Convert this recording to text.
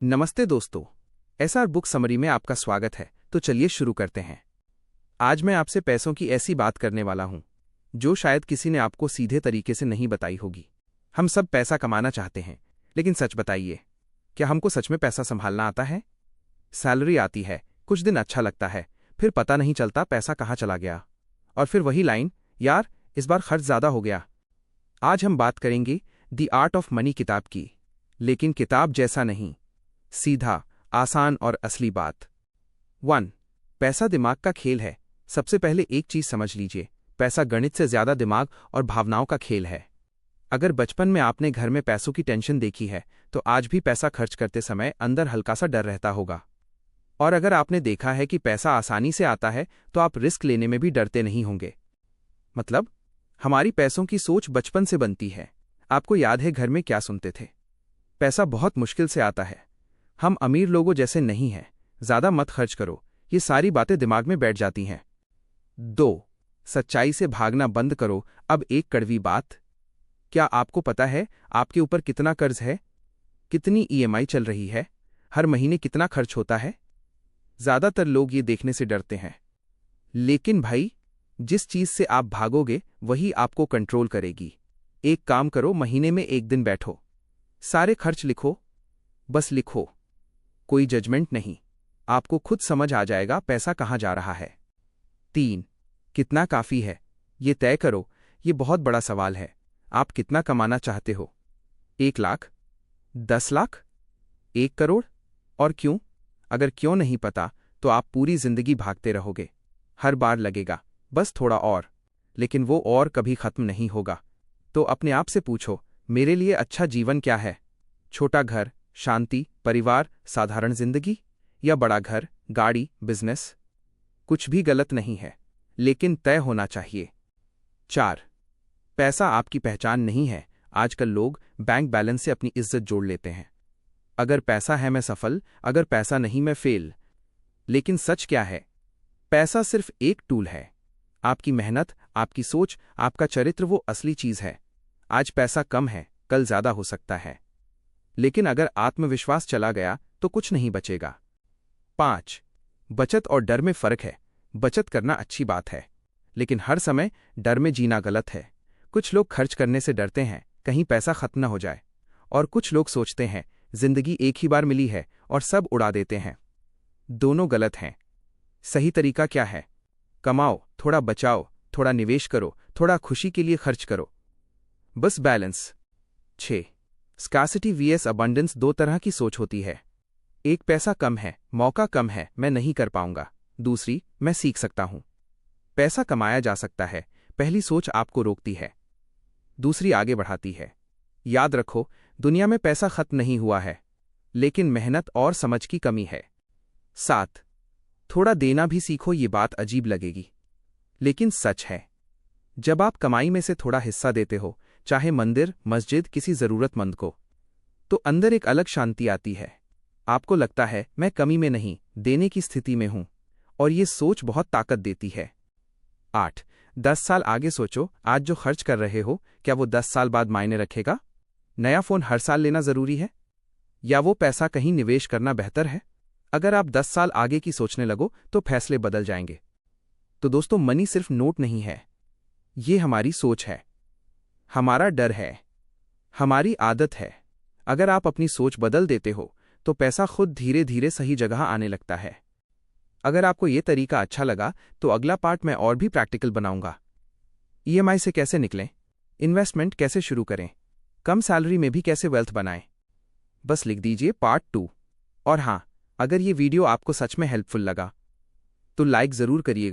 नमस्ते दोस्तों, SR book summary में आपका स्वागत है। तो चलिए शुरू करते हैं। आज मैं आपसे पैसों की ऐसी बात करने वाला हूं जो शायद किसी ने आपको सीधे तरीके से नहीं बताई होगी। हम सब पैसा कमाना चाहते हैं, लेकिन सच बताइए, क्या हमको सच में पैसा संभालना आता है? सैलरी आती है, कुछ दिन अच्छा लगता है, फिर पता नहीं चलता पैसा कहाँ चला गया। और फिर वही लाइन, यार इस बार खर्च ज्यादा हो गया। आज हम बात करेंगे द आर्ट ऑफ मनी किताब की, लेकिन किताब जैसा नहीं, सीधा, आसान और असली बात। 1. पैसा दिमाग का खेल है। सबसे पहले एक चीज समझ लीजिए, पैसा गणित से ज्यादा दिमाग और भावनाओं का खेल है। अगर बचपन में आपने घर में पैसों की टेंशन देखी है, तो आज भी पैसा खर्च करते समय अंदर हल्का सा डर रहता होगा। और अगर आपने देखा है कि पैसा आसानी से आता है, तो आप रिस्क लेने में भी डरते नहीं होंगे। मतलब, हमारी पैसों की सोच बचपन से बनती है। आपको याद है घर में क्या सुनते थे? पैसा बहुत मुश्किल से आता है, हम अमीर लोगों जैसे नहीं हैं, ज्यादा मत खर्च करो। ये सारी बातें दिमाग में बैठ जाती हैं। 2. सच्चाई से भागना बंद करो। अब एक कड़वी बात, क्या आपको पता है आपके ऊपर कितना कर्ज है? कितनी ईएमआई चल रही है? हर महीने कितना खर्च होता है? ज्यादातर लोग ये देखने से डरते हैं। लेकिन भाई, जिस चीज से आप भागोगे वही आपको कंट्रोल करेगी। एक काम करो, महीने में एक दिन बैठो, सारे खर्च लिखो, बस लिखो, कोई जजमेंट नहीं। आपको खुद समझ आ जाएगा पैसा कहाँ जा रहा है। 3. कितना काफी है, ये तय करो। ये बहुत बड़ा सवाल है। आप कितना कमाना चाहते हो? 1 लाख, 10 लाख, 1 करोड़? और क्यों? अगर क्यों नहीं पता, तो आप पूरी जिंदगी भागते रहोगे। हर बार लगेगा बस थोड़ा और, लेकिन वो और कभी खत्म नहीं होगा। तो अपने आप से पूछो, मेरे लिए अच्छा जीवन क्या है? छोटा घर, शांति, परिवार, साधारण जिंदगी, या बड़ा घर, गाड़ी, बिजनेस? कुछ भी गलत नहीं है, लेकिन तय होना चाहिए। 4. पैसा आपकी पहचान नहीं है। आजकल लोग बैंक बैलेंस से अपनी इज्जत जोड़ लेते हैं। अगर पैसा है मैं सफल, अगर पैसा नहीं मैं फेल। लेकिन सच क्या है? पैसा सिर्फ एक टूल है। आपकी मेहनत, आपकी सोच, आपका चरित्र वो असली चीज है। आज पैसा कम है, कल ज्यादा हो सकता है, लेकिन अगर आत्मविश्वास चला गया तो कुछ नहीं बचेगा। 5. बचत और डर में फर्क है। बचत करना अच्छी बात है, लेकिन हर समय डर में जीना गलत है। कुछ लोग खर्च करने से डरते हैं, कहीं पैसा खत्म न हो जाए। और कुछ लोग सोचते हैं, जिंदगी एक ही बार मिली है, और सब उड़ा देते हैं। दोनों गलत हैं। सही तरीका क्या है? कमाओ, थोड़ा बचाओ, थोड़ा निवेश करो, थोड़ा खुशी के लिए खर्च करो, बस बैलेंस। 6. Scarcity vs abundance. 2 तरह की सोच होती है। एक, पैसा कम है, मौका कम है, मैं नहीं कर पाऊंगा। दूसरी, मैं सीख सकता हूं, पैसा कमाया जा सकता है। पहली सोच आपको रोकती है, दूसरी आगे बढ़ाती है। याद रखो, दुनिया में पैसा खत्म नहीं हुआ है, लेकिन मेहनत और समझ की कमी है। 7. थोड़ा देना भी सीखो। ये बात अजीब लगेगी, लेकिन सच है। जब आप कमाई में से थोड़ा हिस्सा देते हो, चाहे मंदिर, मस्जिद, किसी जरूरतमंद को, तो अंदर एक अलग शांति आती है। आपको लगता है मैं कमी में नहीं, देने की स्थिति में हूं, और ये सोच बहुत ताकत देती है। 8. 10 साल आगे सोचो। आज जो खर्च कर रहे हो, क्या वो 10 साल बाद मायने रखेगा? नया फोन हर साल लेना जरूरी है, या वो पैसा कहीं निवेश करना बेहतर है? अगर आप 10 साल आगे की सोचने लगो, तो फैसले बदल जाएंगे। तो दोस्तों, मनी सिर्फ नोट नहीं है, ये हमारी सोच है, हमारा डर है, हमारी आदत है। अगर आप अपनी सोच बदल देते हो, तो पैसा खुद धीरे धीरे सही जगह आने लगता है। अगर आपको ये तरीका अच्छा लगा, तो अगला पार्ट मैं और भी प्रैक्टिकल बनाऊंगा। ईएमआई से कैसे निकलें, इन्वेस्टमेंट कैसे शुरू करें, कम सैलरी में भी कैसे वेल्थ बनाएं। बस लिख दीजिए पार्ट 2। और हाँ, अगर ये वीडियो आपको सच में हेल्पफुल लगा, तो लाइक जरूर करिएगा।